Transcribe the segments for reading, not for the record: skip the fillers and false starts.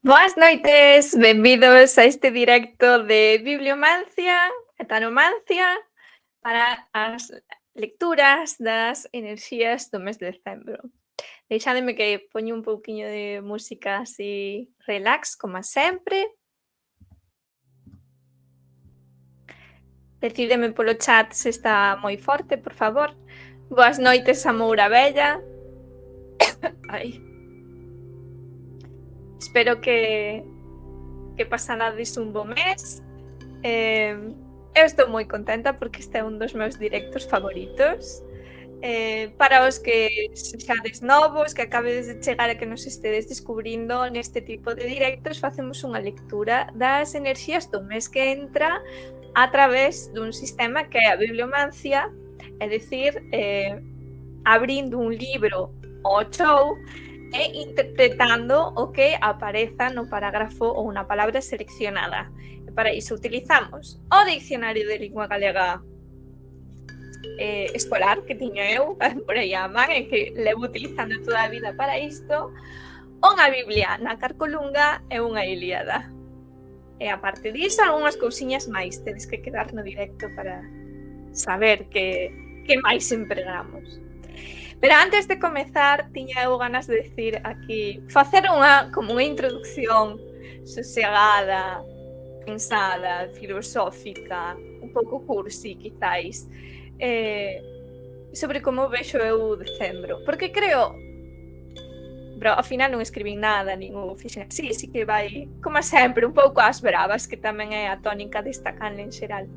Boas noites, benvidos a este directo de Bibliomancia e Tanomancia para as lecturas das enerxías do mes de decembro. Deixádeme que poño un pouquiño de música así relax, como sempre. Decídeme polo chat se está moi forte, por favor. Boas noites a Moura Bella. Ai. Espero que pasarades un bo mes. Eu estou moi contenta porque este é un dos meus directos favoritos. Para os que sexades novos, que acabedes de chegar e que nos estedes descubrindo, neste tipo de directos facemos unha lectura das enerxías do mes que entra a través dun sistema que é a bibliomancia, é dicir, abrindo un libro ao chou e interpretando o que apareza no parágrafo ou na palabra seleccionada. E para iso utilizamos o Dicionario de Lingua Galega escolar que tiño eu, por aí a man, e que levo utilizando toda a vida para isto, unha Biblia na Carcolunga e unha Ilíada. E aparte disso, algunhas cousiñas máis, tedes que quedar no directo para saber que máis empregamos. Pero antes de comezar, tiña eu ganas de decir aquí, facer como unha introducción sosegada, pensada, filosófica, un pouco cursi, quizáis, sobre como vexo eu decembro. Porque creo, pero ao final non escribín nada, nin o fixen así, así que vai, como sempre, un pouco ás bravas, que tamén é a tónica desta canle en xeral.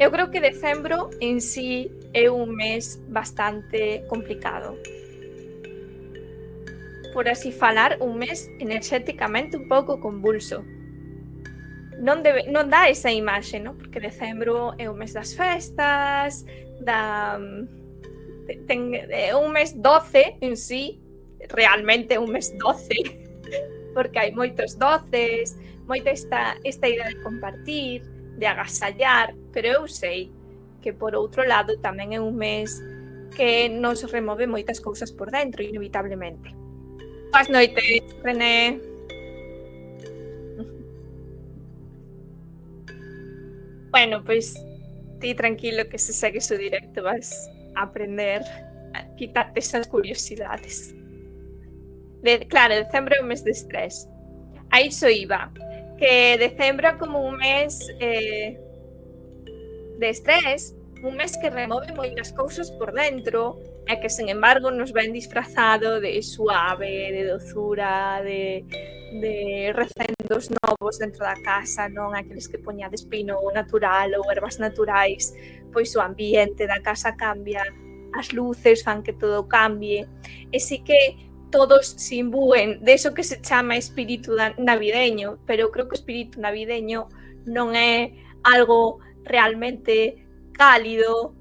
Eu creo que decembro en sí é un mes bastante complicado. Por así falar, un mes enerxéticamente un pouco convulso. Non dá esa imaxe, non? Porque decembro é o mes das festas, é un mes 12 en sí, realmente é un mes 12, porque hai moitos doces, moita esta idea de compartir, de agasallar, pero eu sei que por outro lado tamén é un mes que nos remove moitas cousas por dentro, inevitablemente. Boas noites, René. Bueno, pois ti tranquilo que se segues o directo vas a aprender a quitarte esas curiosidades. Claro, decembro é un mes de estrés. A iso iba, que decembro é como un mes de estrés, un mes que remove moitas cousas por dentro e que, sen embargo, nos ven disfrazado de suave, de dozura, de recendos novos dentro da casa, non aqueles que poñades pino natural ou ervas naturais, pois o ambiente da casa cambia as luces fan que todo cambie, e si que todos se imbúen de eso que se chama espírito navideño, pero creo que o espírito navideño non é algo realmente cálido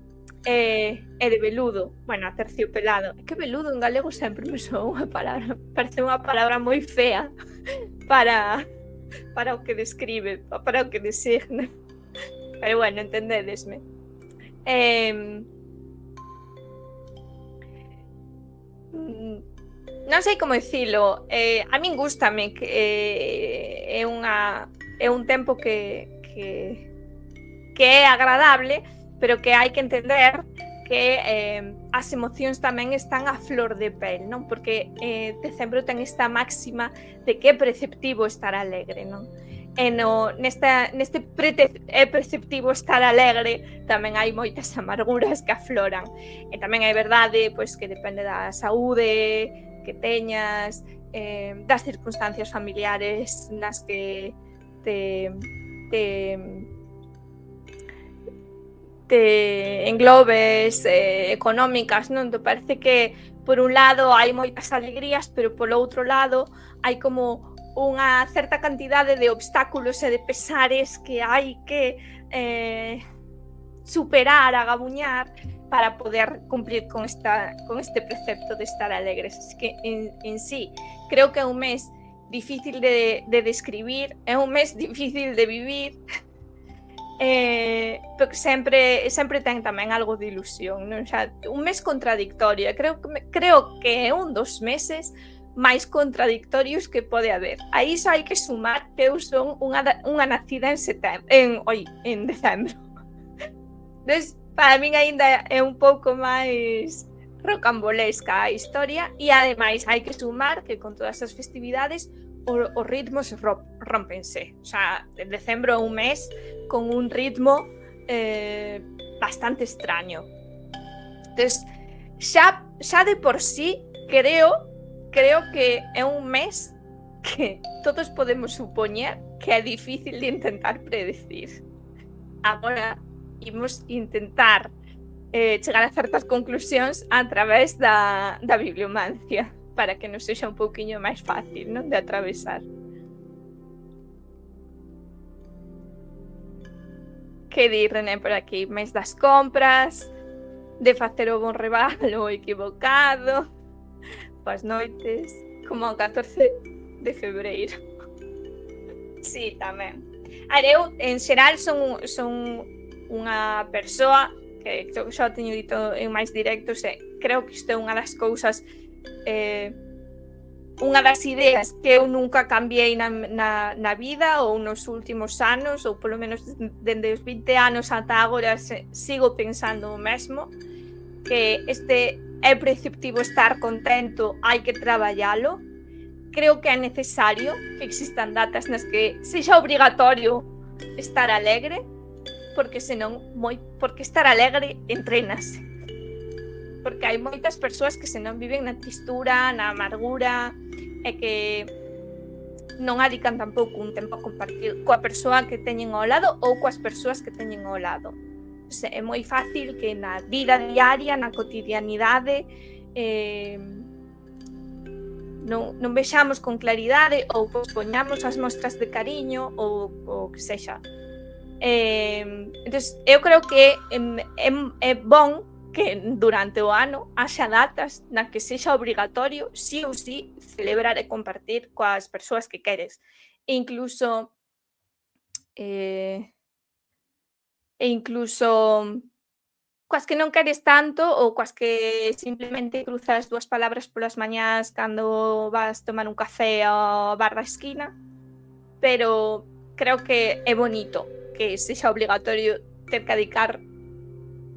e de veludo. Bueno, aterciopelado. É que veludo en galego sempre me soa unha palabra, parece unha palabra moi fea para o que describe, para o que designa. Pero bueno, entendedesme. Non sei como dicilo. A min gústame que é un tempo que é agradable, pero que hai que entender que as emocións tamén están a flor de pel, non? Porque decembro ten esta máxima de que é preceptivo estar alegre, non? E neste é preceptivo estar alegre, tamén hai moitas amarguras que afloran. E tamén é verdade pois, que depende da saúde que teñas, das circunstancias familiares nas que te englobes, económicas, non? Te parece que por un lado hai moitas alegrías, pero polo outro lado hai como unha certa cantidade de obstáculos e de pesares que hai que superar, agabuñar para poder cumplir con este precepto de estar alegres. Así que en sí creo que é un mes difícil de describir, é un mes difícil de vivir, pero sempre ten tamén algo de ilusión, non? Xa, un mes contradictorio. Creo que é un dos meses máis contradictorios que pode haber. A iso hai que sumar que eu son unha nacida en decembro. Entón, para min aínda é un pouco máis rocambolesca a historia, e ademais hai que sumar que con todas as festividades os ritmos rómpense. O sea, en decembro é un mes con un ritmo bastante extraño. Entón, xa de por sí creo que é un mes que todos podemos supoñer que é difícil de intentar predecir. Agora imos intentar chegar a certas conclusións a través da bibliomancia, para que nos sexa un pouquiño máis fácil, non, de atravesar. Que di, René, por aquí? Mes das compras, de facer o bon rebalo equivocado, boas noites, como o 14 de febreiro. Sí, tamén. Eu, en xeral, son unha persoa que xa teño dito en máis directos, e creo que isto é unha das cousas, unha das ideas que eu nunca cambiei na vida ou nos últimos anos, ou polo menos dende os 20 anos ata agora sigo pensando o mesmo, que é preceptivo estar contento, hai que traballalo. Creo que é necesario que existan datas nas que sexa obrigatorio estar alegre, porque estar alegre entrénase. Porque hai moitas persoas que senón viven na tristura, na amargura, e que non adican tampouco un tempo a compartir coa persoa que teñen ao lado ou coas persoas que teñen ao lado. É moi fácil que na vida diaria, na cotidianidade, non vexamos con claridade ou pospoñamos as mostras de cariño ou o que sexa. Entón, eu creo que é bon que durante o ano haxa datas na que sexa obrigatorio sí ou sí celebrar e compartir coas persoas que queres, e incluso coas que non queres tanto, ou coas que simplemente cruzas dúas palabras polas mañás cando vas tomar un café ao bar da esquina, pero creo que é bonito que sexa obrigatorio ter que dedicar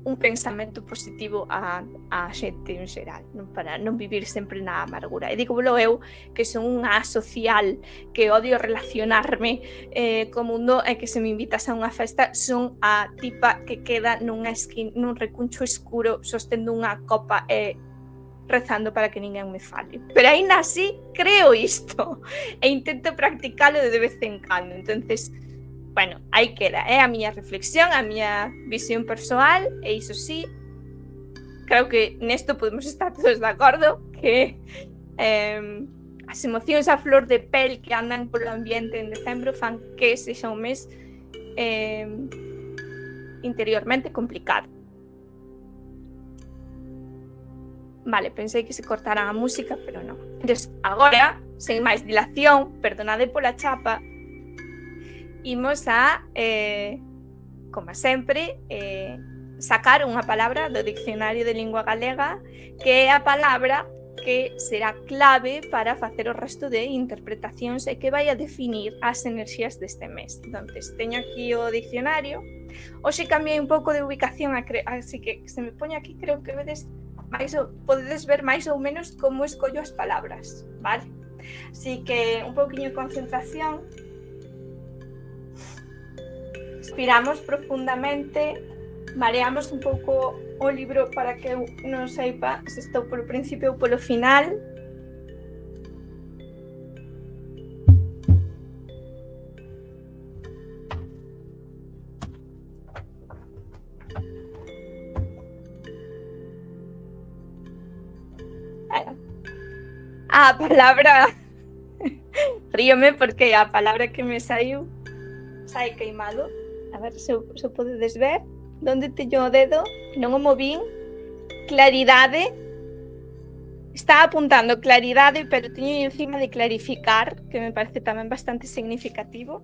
un pensamento positivo a xente en xeral, non, para non vivir sempre na amargura. E dígolo eu, que son unha asocial, que odio relacionarme co mundo, e que se me invitas a unha festa son a tipa que queda nun recuncho escuro sostendo unha copa e rezando para que ninguén me fale. Pero aínda así creo isto e intento practicalo de vez en cando. Entonces, bueno, aí queda, é a miña reflexión, a miña visión persoal, e iso sí, creo que nesto podemos estar todos de acordo que as emocións a flor de pel que andan polo ambiente en decembro fan que sexa un mes interiormente complicado. Vale, pensei que se cortara a música, pero non. Entón, agora, sen máis dilación, perdonade pola chapa, imos a, como sempre, sacar unha palabra do Dicionario de Lingua Galega, que é a palabra que será clave para facer o resto de interpretacións e que vai a definir as enerxías deste mes. Entón, teño aquí o dicionario. Hoxe cambiei un pouco de ubicación, así que se me poño aquí, creo que podedes ver máis ou menos como escollo as palabras, vale? Así que un pouquiño de concentración. Expiramos profundamente, mareamos un pouco o libro para que eu non seipa se estou polo principio ou polo final. A palabra ríome porque a palabra que me saiu sai queimado. A ver se podedes ver. Donde teño o dedo, non o movín. Claridade. Está apuntando claridade, pero teño encima de clarificar, que me parece tamén bastante significativo.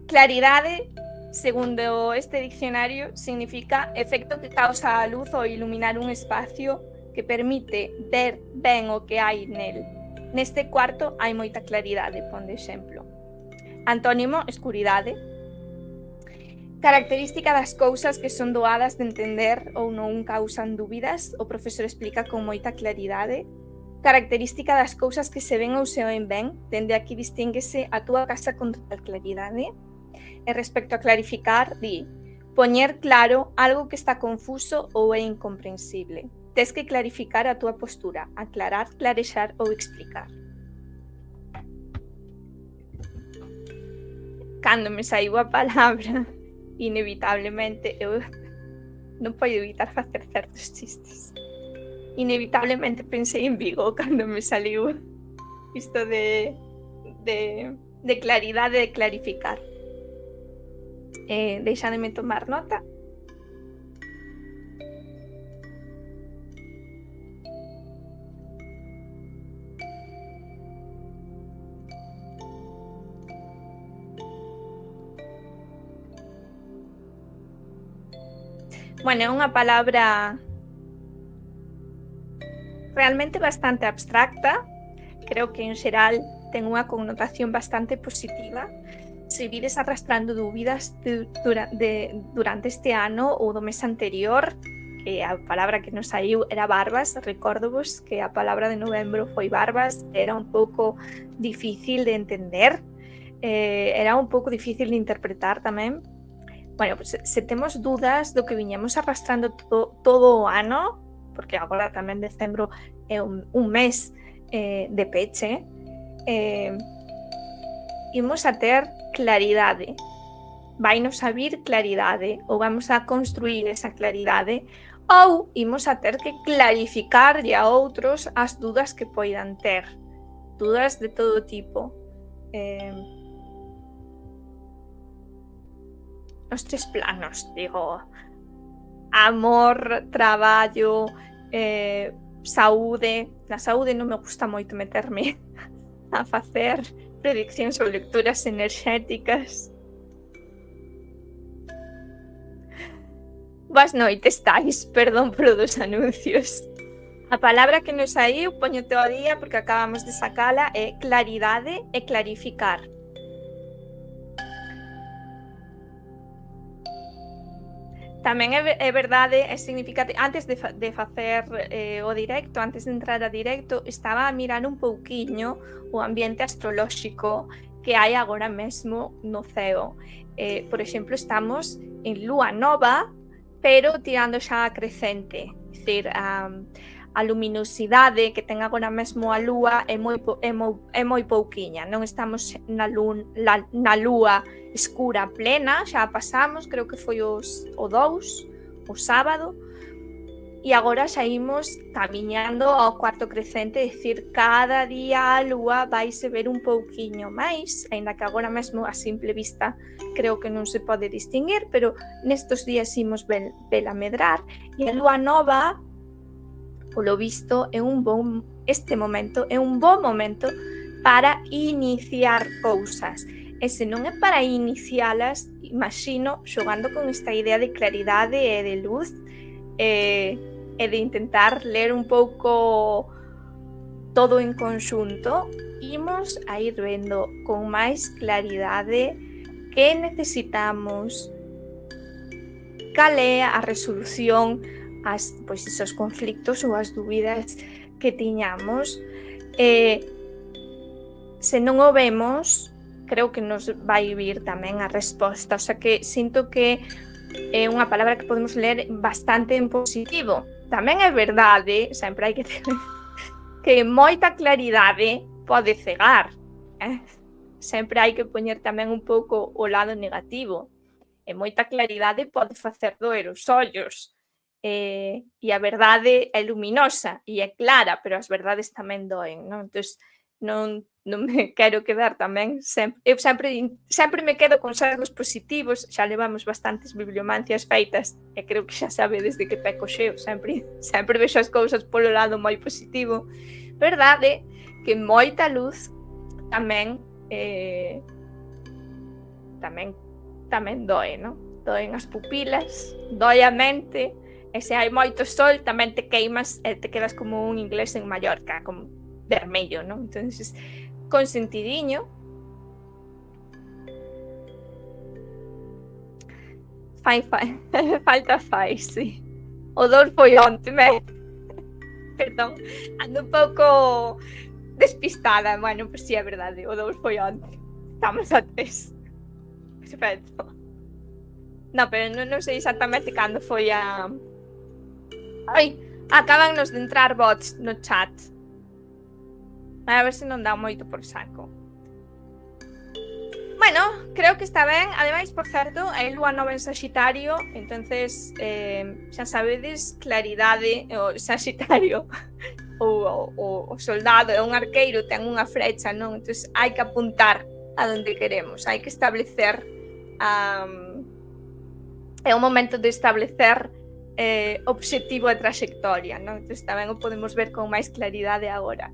Claridade, segundo este diccionario, significa efecto que causa a luz ao iluminar un espacio que permite ver ben o que hai nel. Neste cuarto hai moita claridade, pon de exemplo. Antónimo, escuridade. Característica das cousas que son doadas de entender ou non causan dúbidas, o profesor explica con moita claridade. Característica das cousas que se ven ou se oen ben, dende aquí distínguese a túa casa con total claridade. E respecto a clarificar, di, poñer claro algo que está confuso ou é incomprensible. Tes que clarificar a túa postura, aclarar, clarexar ou explicar. Cando me saiu a palabra, inevitablemente, eu non podo evitar facer certos chistes. Inevitablemente pensei en Vigo cando me saliu isto de claridade, de clarificar. Deixademe tomar nota. Bueno, é unha palabra realmente bastante abstracta. Creo que en xeral ten unha connotación bastante positiva. Se vides arrastrando dúbidas durante este ano ou do mes anterior, que a palabra que nos saiu era barbas, recórdovos que a palabra de novembro foi barbas, era un pouco difícil de entender, era un pouco difícil de interpretar tamén. Bueno, pues se temos dúdas do que viñemos arrastrando todo o ano, porque agora tamén decembro é un mes de peche, imos a ter claridade. Vainos a vir claridade, ou vamos a construir esa claridade, ou imos a ter que clarificarlle a outros as dúdas que poidan ter. Dúdas de todo tipo. Os tres planos, digo, amor, traballo, saúde. Na saúde non me gusta moito meterme a facer prediccións ou lecturas enerxéticas. Boas noites, Tais, perdón polo dos anuncios. A palabra que nos saiu, poñote ao día porque acabamos de sacala, é claridade e clarificar. Tamén é verdade, é significativo. Antes de facer o directo, antes de entrar a directo, estaba a mirar un pouquiño o ambiente astrolóxico que hai agora mesmo no ceo. Por exemplo, estamos en lúa nova, pero tirando xa a crecente. É dicir, a luminosidade que ten agora mesmo a lúa é moi pouquiña, non estamos na lúa escura plena, xa pasamos, creo que foi o 2, o sábado, e agora xa imos camiñando ao cuarto crecente, é dicir, cada día a lúa vaise ver un pouquiño máis, aínda que agora mesmo a simple vista creo que non se pode distinguir, pero nestos días imos vela medrar, e a lúa nova, polo visto, este momento é un bon momento para iniciar cousas. E se non é para inicialas, imagino, xogando con esta idea de claridade e de luz, e de intentar ler un pouco todo en conxunto, imos a ir vendo con máis claridade que necesitamos, cal é a resolución pois esos conflictos ou as dúbidas que tiñamos. Se non o vemos, creo que nos vai vir tamén a resposta, o sea que sinto que é unha palabra que podemos ler bastante en positivo. Tamén é verdade, sempre hai que ter que moita claridade pode cegar, sempre hai que poñer tamén un pouco o lado negativo, e moita claridade pode facer doer os ollos, e a verdade é luminosa e é clara, pero as verdades tamén doen, non? Entón, non me quero quedar tamén eu sempre me quedo con saldos positivos, xa levamos bastantes bibliomancias feitas e creo que xa sabe desde que peco xeo, sempre vexo as cousas polo lado moi positivo. Verdade que moita luz tamén doe, non? Doen as pupilas, doe a mente, e se hai moito sol tamén te queimas e te quedas como un inglés en Mallorca, como vermello, non? Entonces, con sentidiño, falta fai, sí. O 2 foi onte, perdón, ando un pouco despistada, bueno, pois si é verdade, o 2 foi onte, estamos a 3. Perfecto. No, pero non sei exactamente cando foi a... Ai, acabannos de entrar bots no chat. A ver se non dá moito por saco. Bueno, creo que está ben. Ademais, por certo, a lúa nova en Saxitario, entonces, xa sabedes, claridade, o Saxitario, o soldado é un arqueiro, ten unha flecha, non? Entonces, hai que apuntar a donde queremos, hai que establecer... é o momento de establecer obxectivo e traxectoria, non? Entón, tamén o podemos ver con máis claridade agora.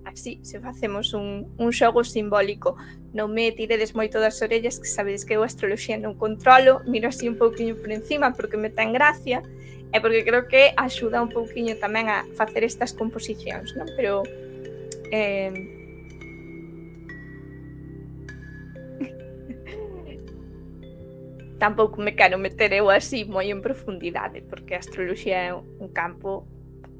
Así, se facemos un xogo simbólico. Non me tiredes moito das orellas, que sabedes que eu a astroloxía non controlo, miro así un pouquiño por encima porque me ten gracia, e porque creo que axuda un pouquiño tamén a facer estas composicións, non? Pero... tampouco me quero meter eu así moi en profundidade, porque a astroloxía é un campo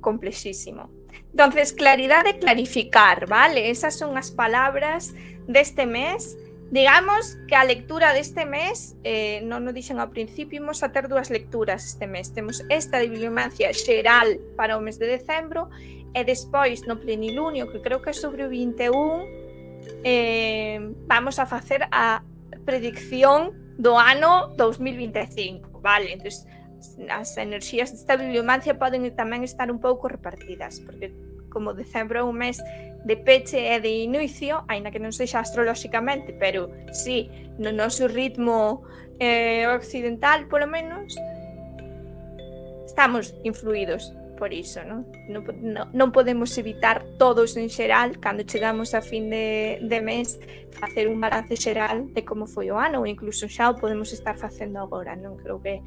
complexísimo. Entonces, claridade, clarificar, vale? Esas son as palabras deste mes. Digamos que a lectura deste mes, non o dixen ao principio, imos a ter 2 lecturas este mes. Temos esta de bibliomancia xeral para o mes de decembro, e despois no plenilunio, que creo que é sobre o 21, vamos a facer a predicción do ano 2025, vale? Entón, as enerxías desta bibliomancia poden tamén estar un pouco repartidas, porque como decembro é un mes de peche e de inicio, aínda que non sexa astrolóxicamente, pero sí, no noso ritmo occidental, polo menos, estamos influídos por iso, non? Non podemos evitar todos en xeral, cando chegamos a fin de mes, facer un balance xeral de como foi o ano, ou incluso xa o podemos estar facendo agora, non? Creo que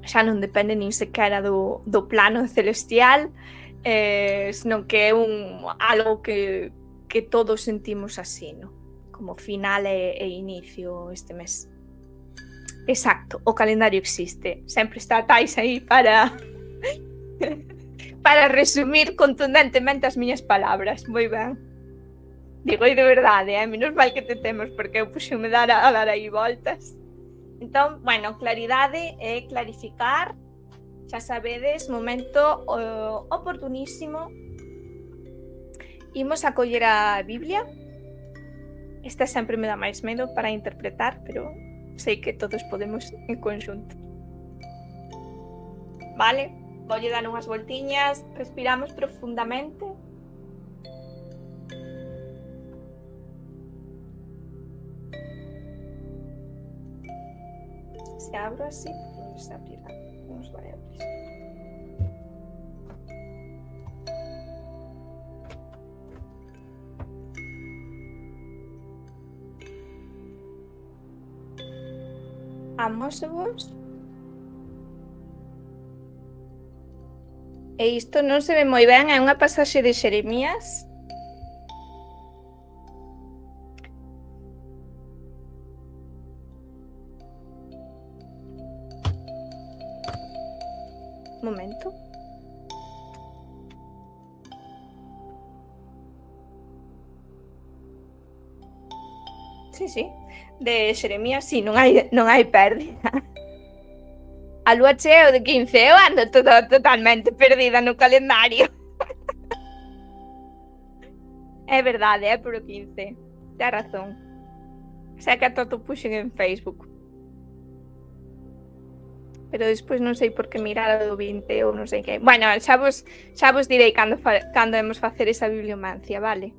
xa non depende nin sequera do plano celestial, senón que é algo que todos sentimos así, non? Como final e inicio este mes. Exacto, o calendario existe. Sempre está Tais aí para resumir contundentemente as miñas palabras. Moi ben. Digo, e de verdade, menos mal que te temos, porque eu puxome a dar aí voltas. Entón, bueno, claridade é clarificar, Xa sabedes, momento oportunísimo. Imos a coller a Biblia. Esta sempre me dá máis medo para interpretar, pero sei que todos podemos en conxunto. Vale, voulle dar unhas voltiñas, respiramos profundamente. Se abro así, non se abrirá. Nos vai abrir. Amósovos. E isto non se ve moi ben, é unha pasaxe de Xeremías. Momento. Sí. De Xeremías, sí, non hai pérdida. A lúa chea de 15, eu ando totalmente perdida no calendario. É verdade, é por o 15. Tens razón. Xa que ata o puxen en Facebook. Pero despois non sei por que mirar o 20 ou non sei que. Bueno, xa vos direi cando hemos facer esa bibliomancia, vale?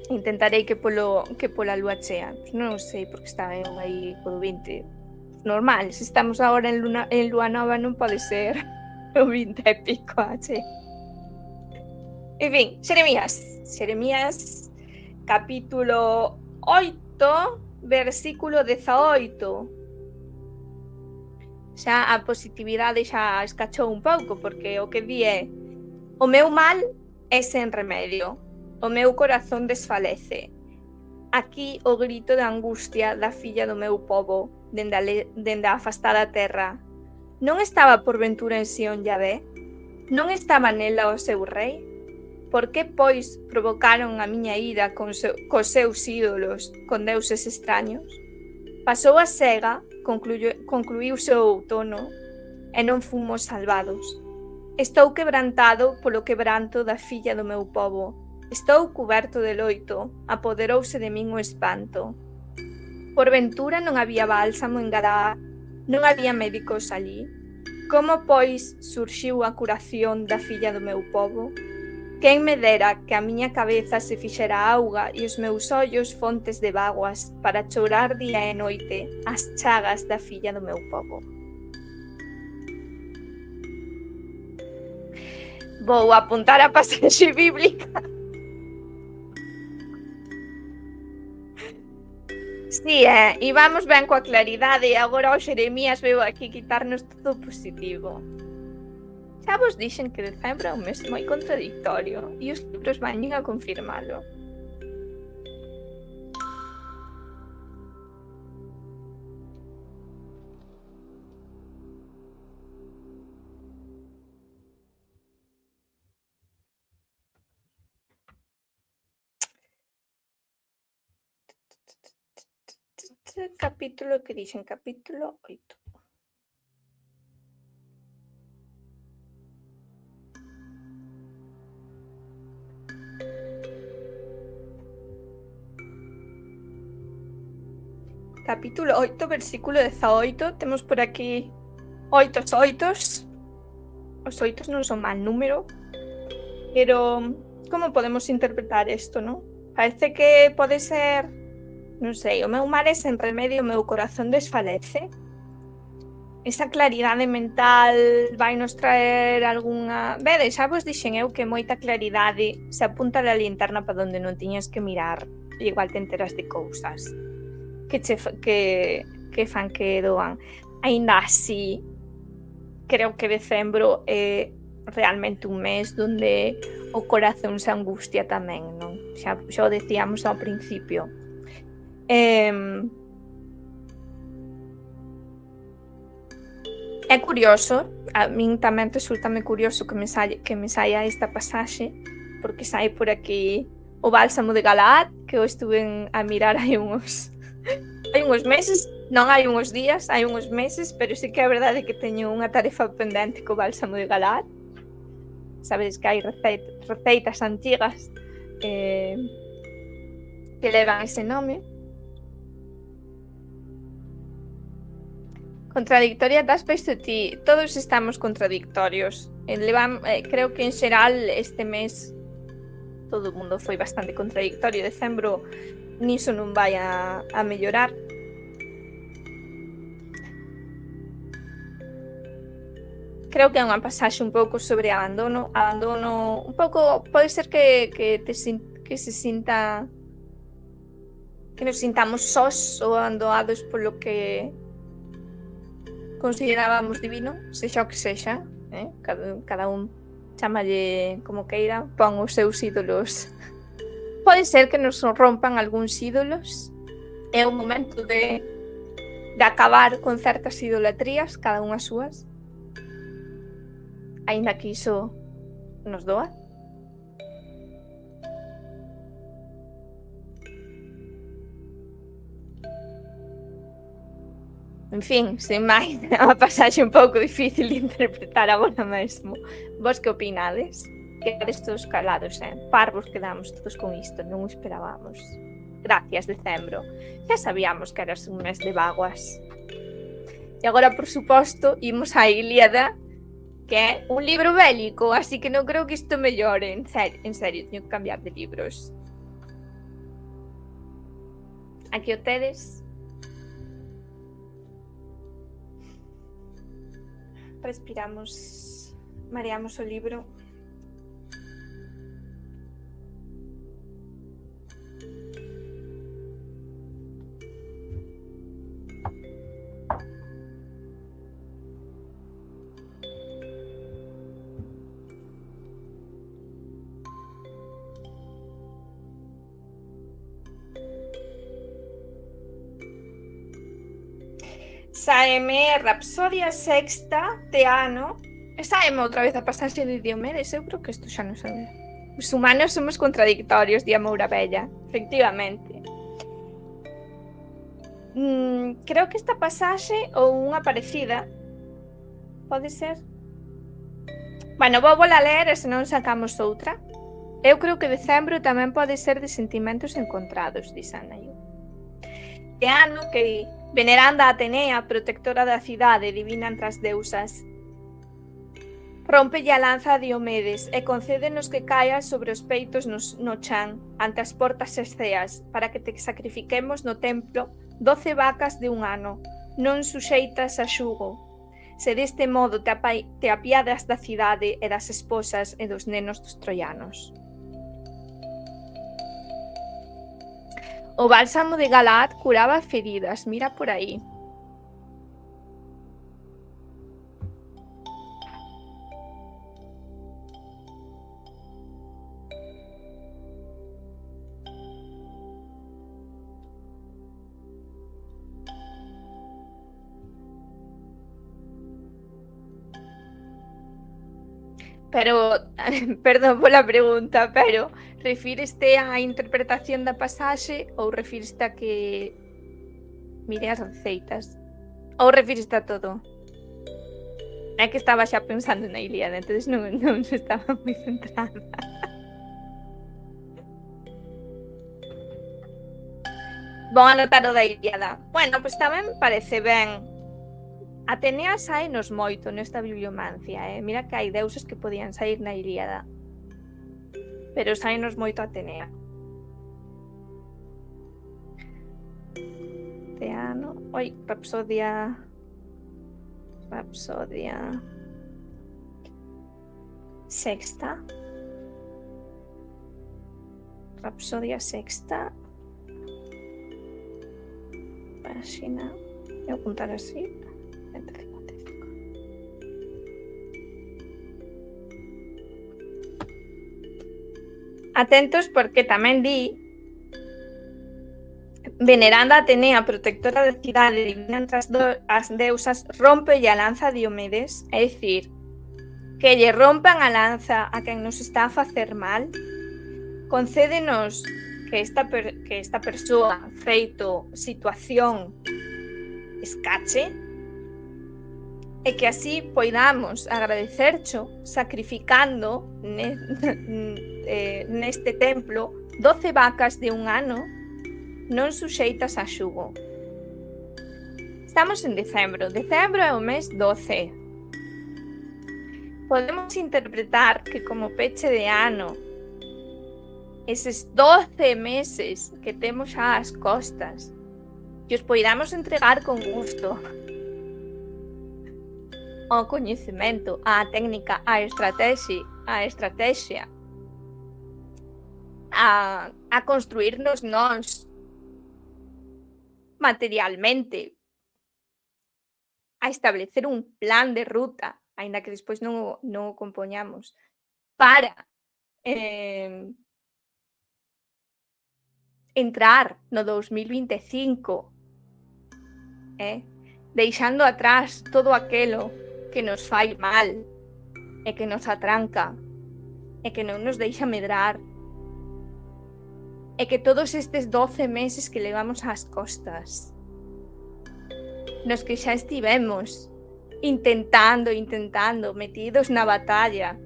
Intentarei que pola lúa chea. Non sei por que está eu aí polo 20. Normal, se estamos agora en lúa nova non pode ser o 20 e pico, che. En fin, Xeremías, capítulo 8, versículo 18. Xa a positividade xa escachou un pouco, porque o que di é: o meu mal é sen remedio, o meu corazón desfalece. Aquí o grito de angustia da filla do meu pobo, dende a afastada terra. Non estaba por ventura en Sion Yahvé? Non estaba nela o seu rei? Por que, pois, provocaron a miña ira cos seus ídolos, con deuses extraños? Pasou a sega, concluíuse o outono, e non fomos salvados. Estou quebrantado polo quebranto da filla do meu pobo. Estou cuberto de loito, apoderouse de min o espanto. Por ventura non había bálsamo en Galaad, non había médicos alí. Como, pois, surxiu a curación da filla do meu pobo? Quen me dera que a miña cabeza se fixera auga e os meus ollos fontes de vaguas para chorar día e noite as chagas da filla do meu pobo. Vou apuntar a pasaxe bíblica. Sí, e vamos ben coa claridade, e agora o Xeremías veu aquí quitarnos todo positivo. Xa vos dixen que decembro é un mes moi contradictorio e os libros vañen a confirmalo. Capítulo que dixen, capítulo 8. Capítulo 8, versículo 18. Temos por aquí 8 oitos. Os oitos non son mal número, pero como podemos interpretar isto, non? Parece que pode ser, non sei, o meu mal é sen remedio, o meu corazón desfalece. Esa claridade mental vai nos traer algunha... Vedes, xa vos dixen eu que moita claridade se apunta a linterna para onde non tiñas que mirar e igual te enteras de cousas que fan que doan. Aínda así, creo que decembro é realmente un mes donde o corazón se angustia tamén, non? Xa o decíamos ao principio. É curioso, a min tamén resultame curioso que me saia esta pasaxe, porque sai por aquí o bálsamo de Galaad, que o estuve a mirar hai uns meses, Non hai unhos días, hai unhos meses, pero sí que é verdade que teño unha tarefa pendente co bálsamo de Galad. Sabedes que hai receitas antigas que levan ese nome. Contradictoria das peixe ti. Todos estamos contradictorios. Creo que en xeral este mes todo o mundo foi bastante contradictorio. Decembro niso non vai a mellorar. Creo que é unha pasaxe un pouco sobre abandono. Abandono un pouco, pode ser que se sinta, que nos sintamos sós ou abandonados polo que considerábamos divino, sexa o que sexa, cada un chámalle como queira, pon os seus ídolos. Pode ser que nos rompan algúns ídolos. É o momento de acabar con certas idolatrías, cada unha súas, aínda que iso nos doa. En fin, sen máis, é unha pasaxe un pouco difícil de interpretar agora mesmo. Vos que opinades? Quedades todos calados, parvos quedamos todos con isto, non o esperábamos. Gracias, decembro. Xa sabíamos que eras un mes de vaguas. E agora, por suposto, imos á Ilíada, que é un libro bélico, así que non creo que isto mellore. En serio, teño que cambiar de libros. Aquí o tedes. Respiramos, mareamos o libro. Sáeme Rapsodia Sexta, Teano. E sáeme outra vez a pasaxe de Diomedes. Eu creo que isto xa non sabe. Os humanos somos contradictorios, di a Moura Bella. Efectivamente. Creo que esta pasaxe ou unha parecida pode ser. Bueno, vou a ler e se non sacamos outra. Eu creo que decembro tamén pode ser de sentimentos encontrados, di Sanayu. Teano, que veneranda a Atenea, protectora da cidade, divina entre as deusas, rómpelle a lanza a Diomedes e concédenos que caias sobre os peitos no chan, ante as portas esceas, para que te sacrifiquemos no templo 12 vacas de un ano, non suxeitas a xugo. Se deste modo te apiadas da cidade e das esposas e dos nenos dos troianos. O bálsamo de Galad curaba feridas, mira por aí. Pero, perdón pola pregunta, pero refíreste á interpretación da pasaxe ou refíreste a que mire as receitas? Ou refíreste a todo? É que estaba xa pensando na Ilíada, entonces non estaba moi centrada. Vou anotar o da Ilíada. Bueno, pois tamén me parece ben. Atenea saenos moito nesta bibliomancia, Mira que hai deuses que podían sair na Ilíada. Pero saenos moito Atenea. Teano... Oi, Rapsodia Sexta. Rapsodia Sexta. Páxina... Voy a apuntar así. 155. Atentos porque tamén di venerando a Atenea, protectora da cidade, divina entre as deusas, rompe a lanza a Diomedes, é dicir, que lle rompan a lanza a quen nos está a facer mal, concédenos que esta persoa, feito, situación, escache e que así poidamos agradecercho sacrificando neste templo 12 vacas de un ano non suxeitas a xugo. Estamos en decembro. Decembro é o mes 12. Podemos interpretar que como peche de ano, eses 12 meses que temos xa ás costas, que os poidamos entregar con gusto ao coñecemento, á técnica, á estrategia, a construirnos nós materialmente, a establecer un plan de ruta, aínda que despois non o compoñamos, para entrar no 2025, deixando atrás todo aquelo que nos fai mal e que nos atranca e que non nos deixa medrar e que todos estes 12 meses que levamos ás costas nos que xa estivemos intentando, metidos na batalla,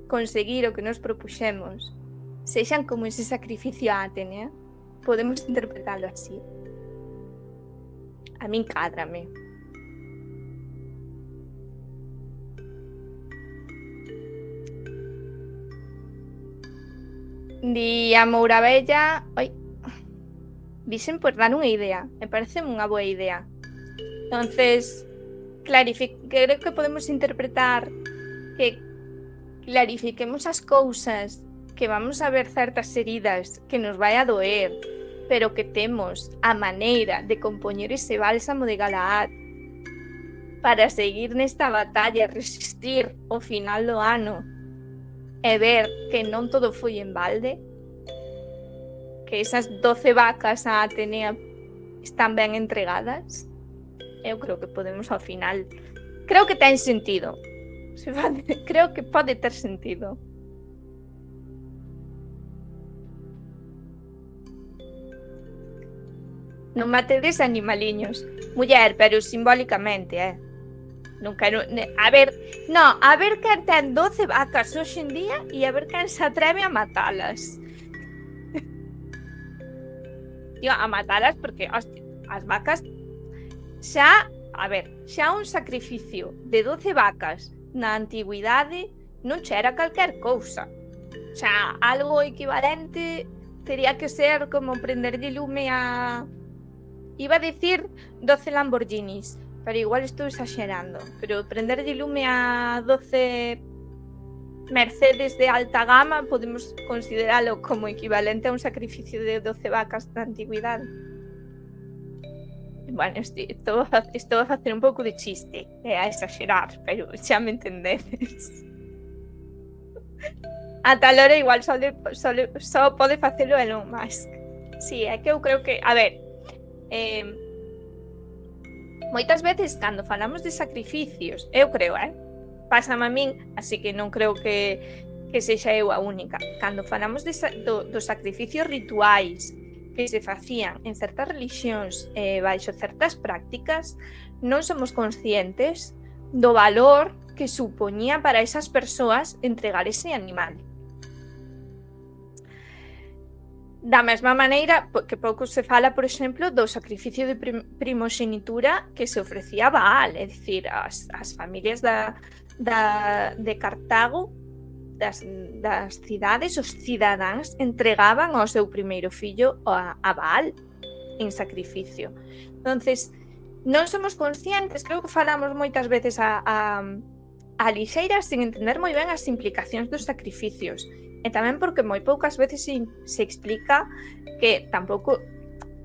conseguir o que nos propuxemos, sexan como ese sacrificio a Atenea. Podemos interpretarlo así. A min cádrame. Di a Mourabella, dixen por dar unha idea, me parece unha boa idea. Entonces, creo que podemos interpretar que clarifiquemos as cousas, que vamos a ver certas heridas que nos vai a doer, pero que temos a maneira de compoñer ese bálsamo de Galaad para seguir nesta batalla, resistir o final do ano e ver que non todo foi en balde, que esas 12 vacas a Atenea están ben entregadas. Eu creo que podemos ao final, creo que ten sentido, creo que pode ter sentido. Non matedes animaliños, muller, pero simbólicamente, Non quero, a ver quen ten 12 vacas hoxe en día e a ver quen se atreve a matalas. Digo, a matalas porque, hostia, as vacas xa un sacrificio de 12 vacas na antigüidade non xa era calquer cousa. Xa, algo equivalente tería que ser como prenderlle lume a... Iba a decir 12 Lamborghinis, pero igual estou exagerando. Pero prenderlle lume a 12 Mercedes de alta gama podemos consideralo como equivalente a un sacrificio de 12 vacas da antigüidade. Bueno, estou a facer un pouco de chiste, a exagerar, pero xa me entendedes. A tal hora igual só pode facelo Elon Musk. Sí, é que eu creo que, a ver, moitas veces cando falamos de sacrificios, eu creo, pásame a min, así que non creo que sexa eu a única. Cando falamos dos sacrificios rituais que se facían en certas religións baixo certas prácticas, non somos conscientes do valor que supoñía para esas persoas entregar ese animal. Da mesma maneira que pouco se fala, por exemplo, do sacrificio de primogenitura que se ofrecía a Baal, é dicir, as familias de Cartago, das cidades, os cidadáns entregaban ao seu primeiro fillo a Baal en sacrificio. Entonces, non somos conscientes, creo que falamos moitas veces a lixeira sin entender moi ben as implicacións dos sacrificios. E tamén porque moi poucas veces se explica que tampouco,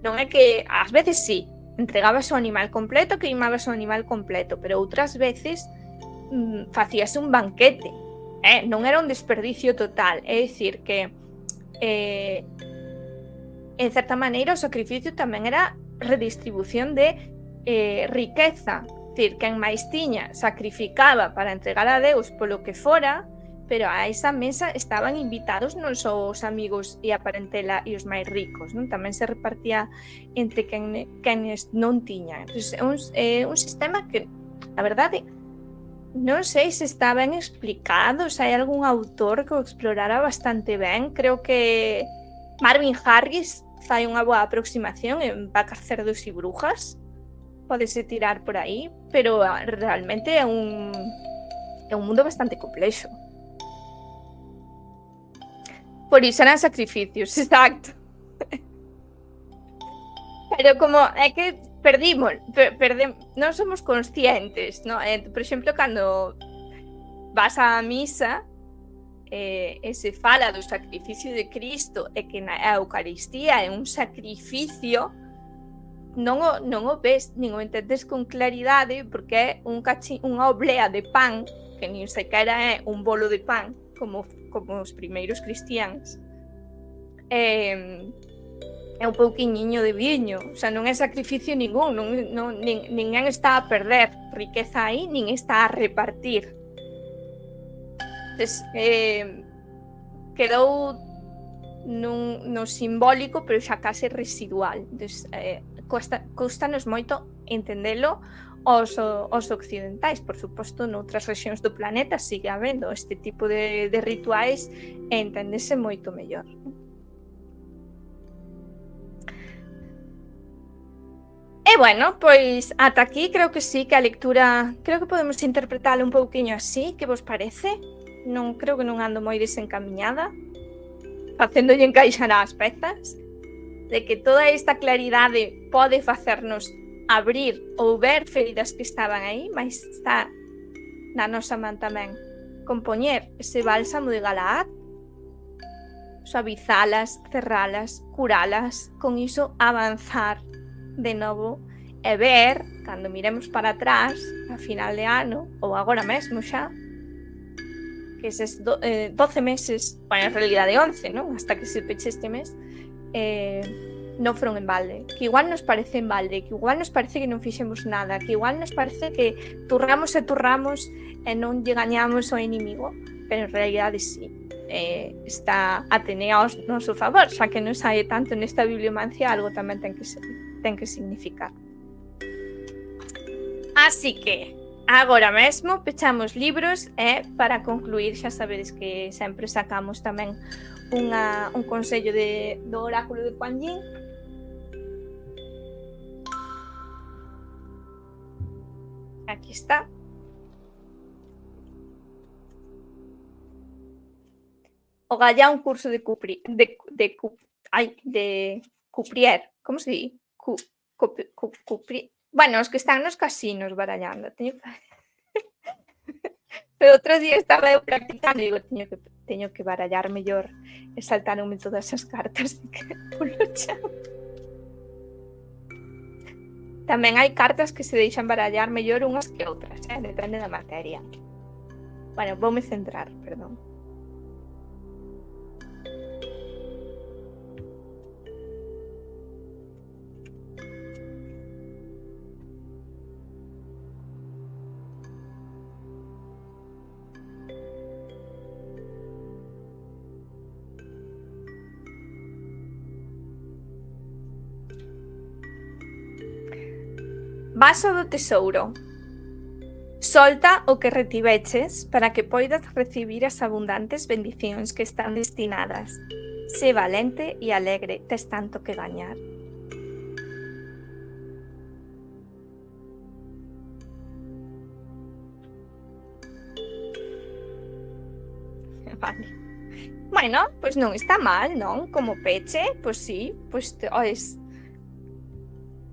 non é que ás veces sí, entregabas o animal completo, queimabas o animal completo, pero outras veces facíase un banquete, non era un desperdicio total, é dicir que en certa maneira o sacrificio tamén era redistribución de riqueza, é dicir, quen máis tiña sacrificaba para entregar a Deus polo que fora, pero a esa mesa estaban invitados non só os amigos e a parentela e os máis ricos, non? Tamén se repartía entre quenes non tiñan. Entón, un sistema que, a verdade, non sei se está ben explicado, se hai algún autor que o explorara bastante ben. Creo que Marvin Harris fai unha boa aproximación en Vacas, cerdos e brujas. Pódese tirar por aí, pero realmente é un mundo bastante complexo. Por iso eran sacrificios, exacto. Pero como é que perdimos, non somos conscientes, non? Por exemplo, cando vas á misa e se fala do sacrificio de Cristo e que a Eucaristía é un sacrificio, non o ves, nin o entendes con claridade, porque é unha oblea de pan, que nin sequera é un bolo de pan, como os primeiros cristiáns. É un pouquiñiño de viño, o sea, non é sacrificio ningún, ninguén está a perder riqueza aí, nin está a repartir. Entonces, quedou no simbólico, pero xa case residual. Entonces, custanos moito entendelo os occidentais. Por suposto, noutras rexións do planeta sigue habendo este tipo de rituais e entendese moito mellor. E bueno, pois ata aquí creo que sí, que a lectura creo que podemos interpretala un pouquiño así. Que vos parece? Non creo que non ando moi desencamiñada, facéndolle encaixar as pezas, de que toda esta claridade pode facernos abrir ou ver feridas que estaban aí, mas está na nosa man tamén compoñer ese bálsamo de Galaad, suavizalas, cerralas, curalas, con iso avanzar de novo e ver, cando miremos para atrás a final de ano ou agora mesmo xa, que eses 12 meses, bueno, en realidade 11, non? Hasta que se peche este mes, non foron en balde, que igual nos parece en balde, que igual nos parece que non fixemos nada, que igual nos parece que turramos e non lle gañamos ao inimigo, pero en realidade sí, está Atenea ao noso favor, xa que non sae tanto nesta bibliomancia, algo tamén ten que significar. Así que agora mesmo pechamos libros e para concluir xa sabedes que sempre sacamos tamén un consello do oráculo de Kuan Yin. Aquí está. O Gallá, un curso de Cuprier. Como se di? Cuprier. Bueno, os que están nos casinos barallando. Pero outro día estaba eu practicando e digo, teño que barallar mellor e saltaronme todas as cartas polo chan. Tamén hai cartas que se deixan barallar mellor unhas que outras, depende da materia. Bueno, voume centrar, perdón. Vaso do tesouro. Solta o que retiveches para que poidas recibir as abundantes bendicións que están destinadas. Sé valente e alegre, tes tanto que gañar. Vale. Bueno, pois non está mal, non? Como peche, pois sí, pois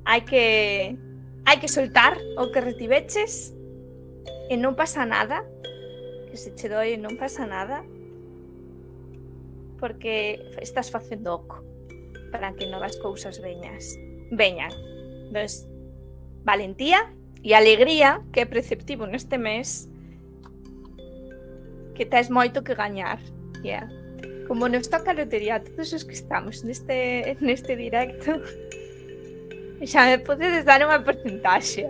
hai que soltar o que retiveches e non pasa nada, que se che doi non pasa nada, porque estás facendo oco para que novas cousas veñan. Entón, valentía e alegría, que é preceptivo neste mes, que tes moito que gañar. Como nos toca a lotería a todos os que estamos neste directo, xa me podedes dar unha porcentaxe.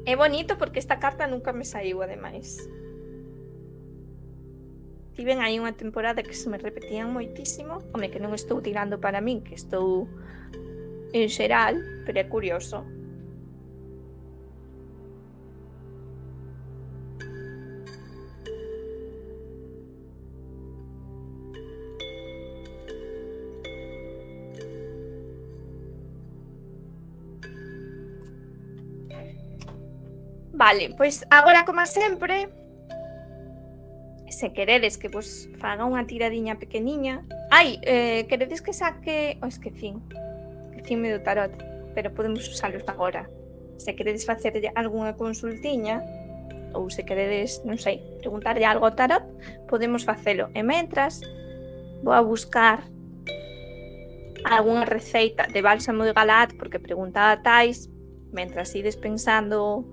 É bonito porque esta carta nunca me saiu, ademais. Tiven aí unha temporada que se me repetían moitísimo. Home, que non estou tirando para min, que estou en xeral, pero é curioso. Vale, pois agora, como sempre, se queredes que vos faga unha tiradiña pequeniña. Ai, queredes que saque... esquecime do tarot, pero podemos usalos agora. Se queredes facer algunha consultiña, ou se queredes, non sei, preguntarlle algo ao tarot, podemos facelo. E mentras, vou a buscar algunha receita de bálsamo de Galaad, porque preguntaba tais, mentras ides pensando...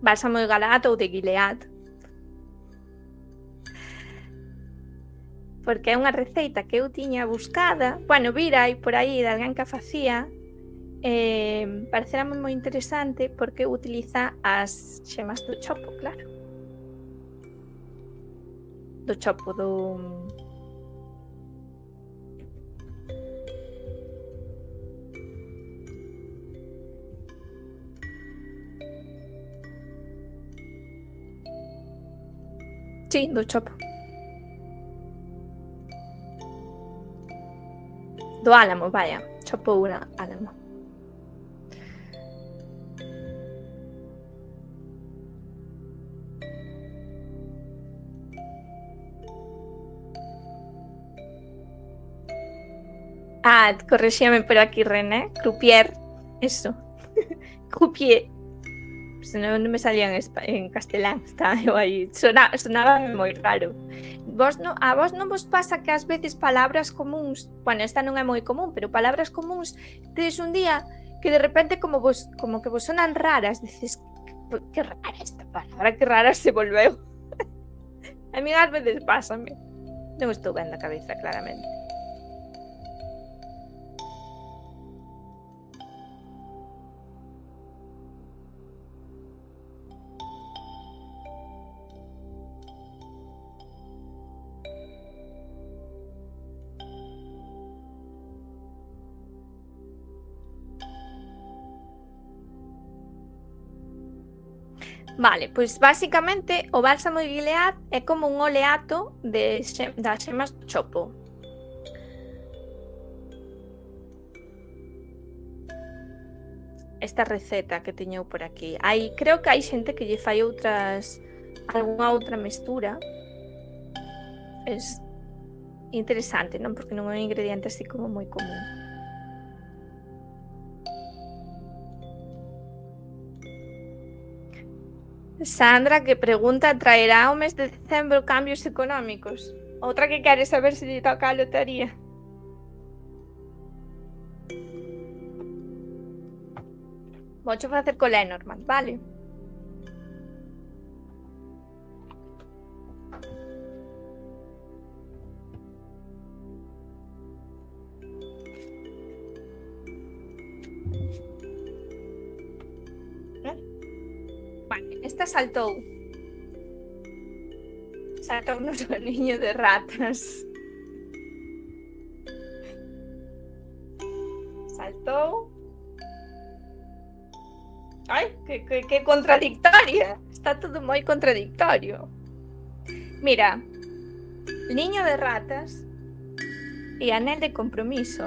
bálsamo de Galaad ou de Gilead, porque é unha receita que eu tiña buscada, bueno, vira por aí de alguén que a facía, parecerame moi interesante porque utiliza as xemas do chopo, claro. Do chopo, do... Sí, do chopo. Do álamo, vaya. Chopo unha álamo. Correxíame por aquí, René. Croupier. Eso. Croupier. Se non me salía en castelán. Estaba eu aí. Sonaba moi raro. A vos non vos pasa que ás veces palabras comuns, bueno, esta non é moi común, pero palabras comuns, tedes un día que de repente como que vos sonan raras, dices, que rara esta palabra, que rara se volveu. A mí ás veces pásame. Non estou ben da cabeza, claramente. Vale, pois basicamente o bálsamo de Gilead é como un oleato das xemas do chopo. Esta receta que teño por aquí. Creo que hai xente que lle fai algunha outra mestura. É interesante, non? Porque non é un ingrediente así como moi común. Sandra, que pregunta, traerá o mes de decembro cambios económicos? Outra que quere saber se lle toca a lotería. Voucho facer co Lenormand, vale? Vale, esta saltou. Saltou no seu niño de ratas. Saltou. Ai, que contradictoria. Está todo moi contradictorio. Mira, niño de ratas e anel de compromiso.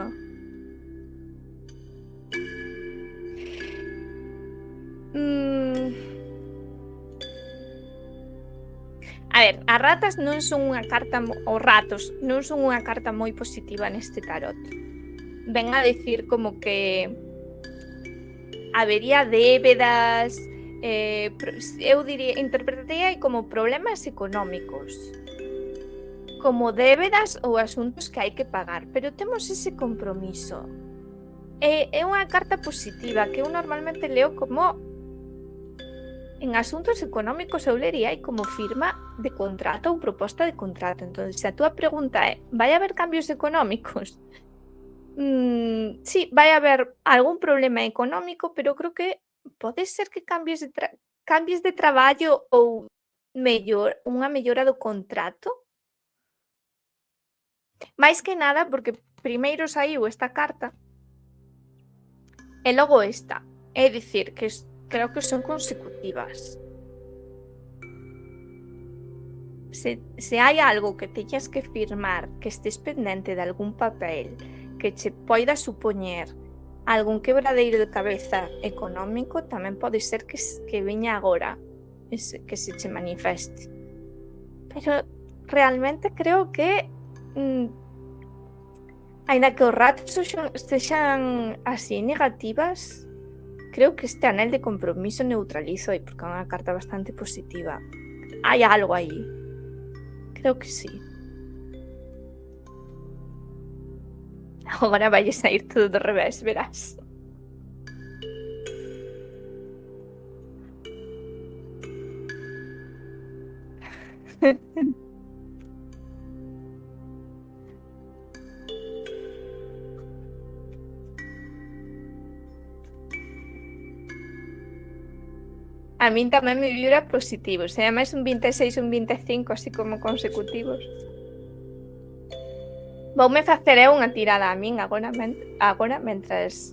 A ver, as ratas non son unha carta, os ratos non son unha carta moi positiva neste tarot. Ven a decir como que habería débedas, eu diría, interpretaría como problemas económicos, como débedas ou asuntos que hai que pagar, pero temos ese compromiso. É unha carta positiva que eu normalmente leo como en asuntos económicos eu lería como firma de contrato ou proposta de contrato. Entón, se a túa pregunta é, vai haber cambios económicos? Sí, vai haber algún problema económico, pero creo que pode ser que cambies de traballo ou unha mellora do contrato. Máis que nada porque primeiro saíu esta carta e logo esta. É dicir, que creo que son consecutivas. Se hai algo que teñas que firmar, que estés pendente de algún papel, que che poida supoñer algún quebradeiro de cabeza económico, tamén pode ser que veña agora, que se che manifeste. Pero realmente creo que aínda que os ratos sexan así negativas, creo que este anel de compromiso neutralizo aí, porque é unha carta bastante positiva. Hai algo aí. Creo que sí. Agora vai sair todo do revés, verás. A min tamén me vibra positivos, e ademais un 26 e un 25 así como consecutivos. Voume facer eu unha tirada a min agora mentras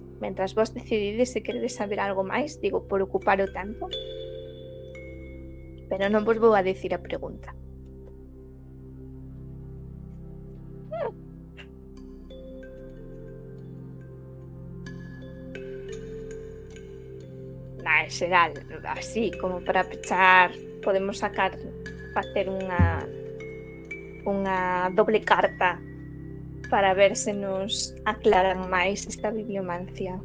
vos decidides se queredes saber algo máis, digo, por ocupar o tempo. Pero non vos vou a dicir a pregunta. En xeral, así, como para pechar, podemos facer unha doble carta para ver se nos aclaran máis esta bibliomancia.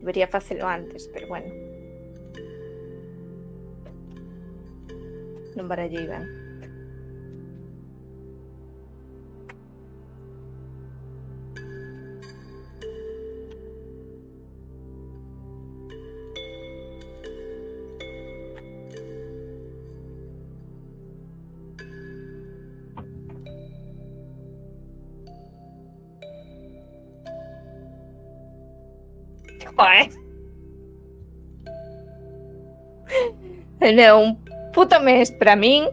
Debería facelo antes, pero bueno. Non barallei ben. Joder. É un puto mes para min.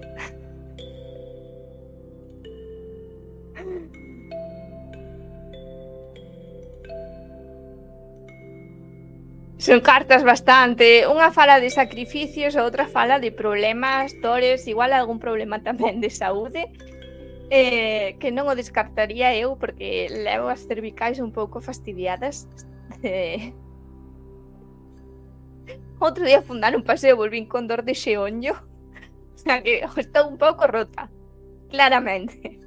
Son cartas bastante. Unha fala de sacrificios, a outra fala de problemas, dores, igual algún problema tamén de saúde, que non o descartaría eu porque levo as cervicais un pouco fastidiadas. Outro día fun dar un paseo, volvín con dor de xeonllo. O sea que estou un pouco rota, claramente.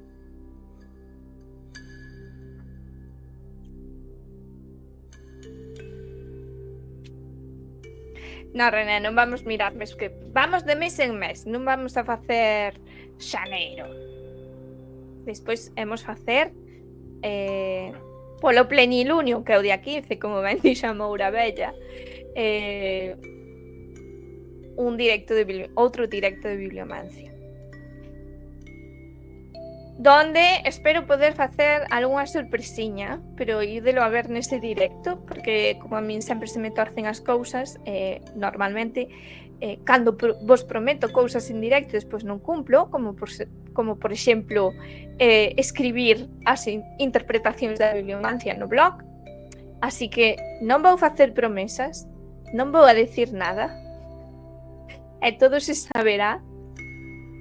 No, René, non vamos mirar mes que vamos de mes en mes, non vamos a facer xaneiro. Despois hemos facer polo plenilunio, que é o día 15, como ben dixo a Moura Bella, outro directo de bibliomancia, donde espero poder facer algunha sorpresiña, pero ídelo a ver nese directo, porque como a min sempre se me torcen as cousas, normalmente cando vos prometo cousas en directo despois non cumplo, como por exemplo escribir as interpretacións da bibliomancia no blog. Así que non vou facer promesas, non vou a decir nada, e todo se saberá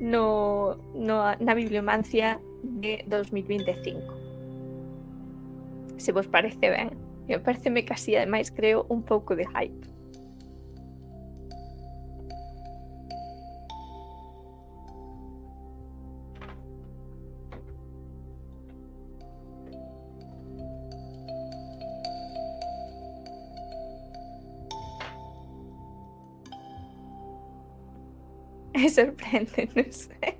na bibliomancia de 2025. Se vos parece ben. Me pareceme que así, ademais, creo un pouco de hype. É sorprende, non sei.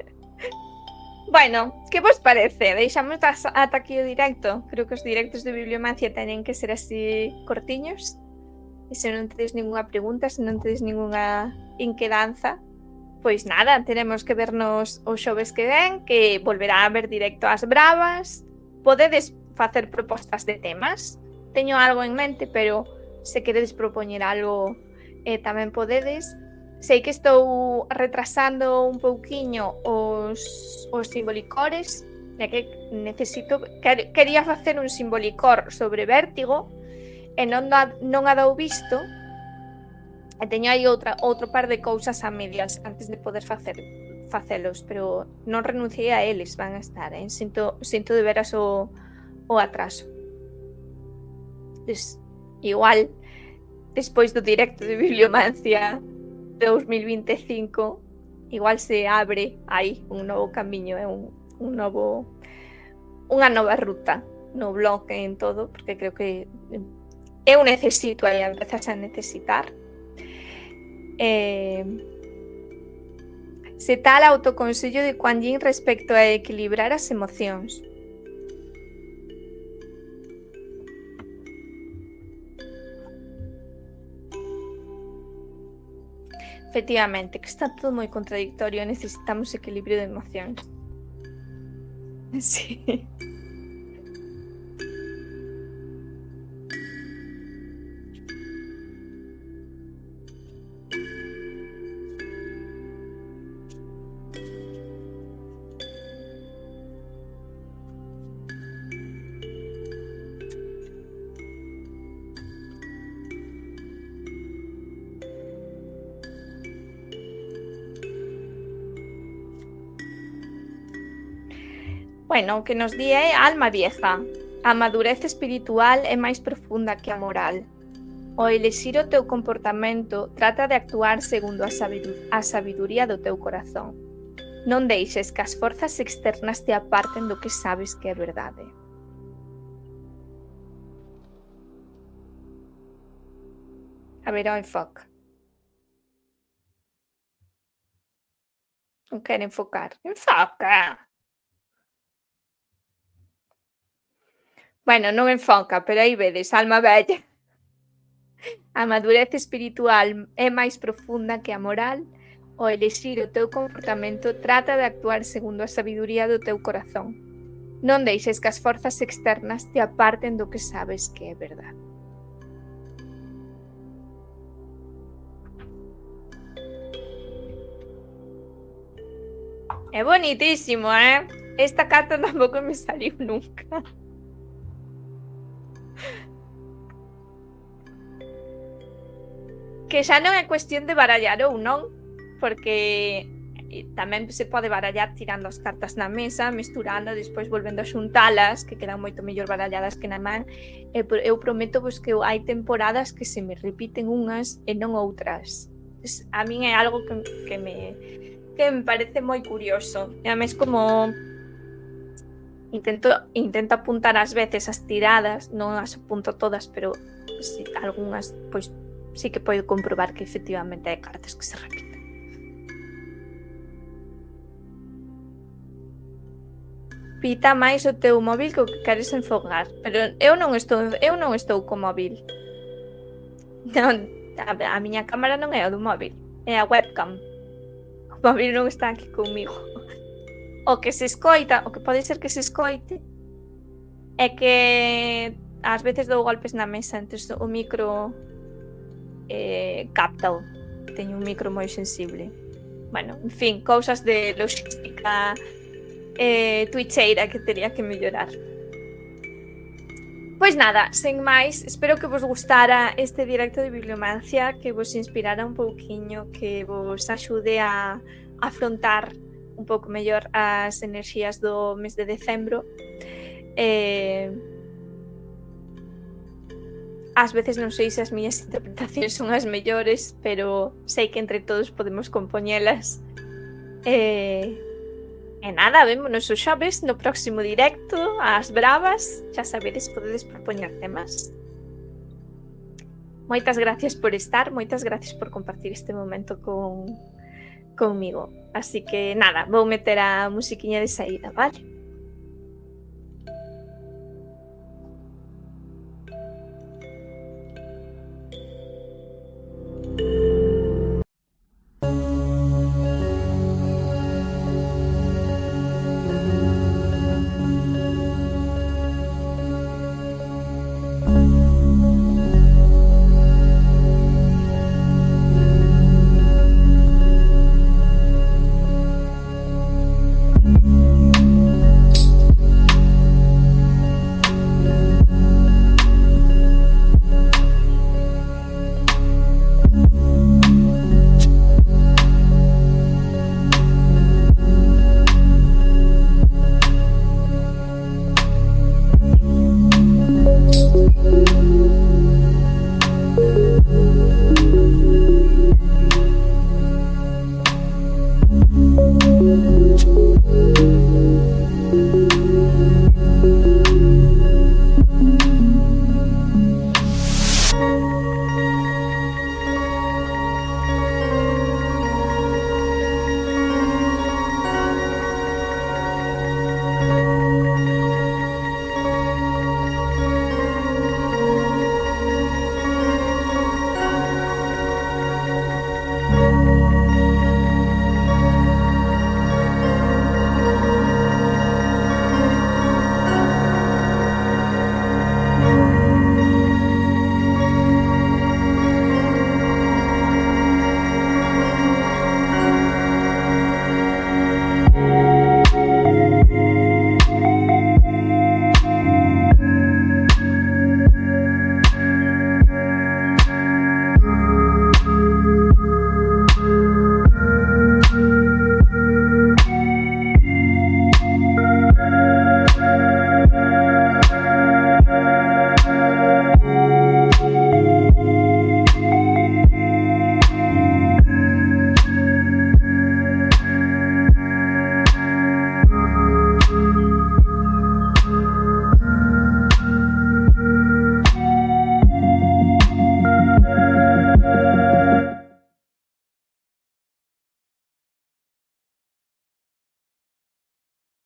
Bueno, Que vos parece? Deixamos ata aquí o directo. Creo que os directos de Bibliomancia teñen que ser así cortiños. E se non tedes ninguna pregunta, se non tedes ninguna inquedanza, pois nada, teremos que vernos os xoves que ven, que volverá a haber directo ás bravas. Podedes facer propostas de temas. Teño algo en mente, pero se queredes propoñer algo, tamén podedes. Sei que estou retrasando un pouquiño os simbolicores, ya que quería facer un simbolicor sobre Vértigo e non a dou visto, e teño aí outro par de cousas a medias antes de poder facelos, pero non renunciei a eles, van a estar, sinto de veras o atraso. Igual despois do directo de Bibliomancia 2025 igual se abre aí un novo camiño, unha nova ruta no blog e en todo, porque creo que eu necesito aí, empezas a necesitar. Se tal autoconsello de Kuan Yin respecto a equilibrar as emocións. Efectivamente, que está todo moi contradictorio, necesitamos equilibrio de emocións. Sí. Bueno, o que nos di é alma vieja. A madurez espiritual é máis profunda que a moral. Ao elixir o teu comportamento, trata de actuar segundo a sabiduría do teu corazón. Non deixes que as forzas externas te aparten do que sabes que é verdade. A ver, o enfoque. Non quere enfocar. Enfoca! Bueno, non enfoca, pero aí vedes, alma vella. A madurez espiritual é máis profunda que a moral. Ao elixir o teu comportamento, trata de actuar segundo a sabiduría do teu corazón. Non deixes que as forzas externas te aparten do que sabes que é verdade. É bonitísimo, eh? Esta carta tampouco me saliu nunca. Que xa non é cuestión de barallar ou non, porque tamén se pode barallar tirando as cartas na mesa, mesturando, despois volvendo a xuntalas, que quedan moito mellor baralladas que na man. Eu prometo vos que hai temporadas que se me repiten unhas e non outras. A min é algo que me parece moi curioso. E a mes como intento apuntar ás veces as tiradas, non as apunto todas, pero si, algunhas, pois sí que podo comprobar que efectivamente hai cartas que se repiten. Pita máis o teu móvil que o que queres enfocar, pero eu non estou co móvil. Non, a miña cámara non é o do móvil, é a webcam. O móvil non está aquí comigo. O que pode ser que se escoite é que ás veces dou golpes na mesa, entón o micro captao. Teño un micro moi sensible. Bueno, en fin, cousas de logística twitcheira que tería que mellorar. Pois nada, sen máis, espero que vos gustara este directo de Bibliomancia, que vos inspirara un pouquiño, que vos axude a afrontar un pouco mellor as enerxías do mes de decembro. Ás veces non sei se as miñas interpretacións son as mellores, pero sei que entre todos podemos compoñelas. E nada, vémonos os xoves no próximo directo, ás bravas. Xa sabedes, podedes propoñer temas. Moitas gracias por estar, moitas gracias por compartir este momento conmigo. Así que nada, vou meter a musiquiña de saída, vale?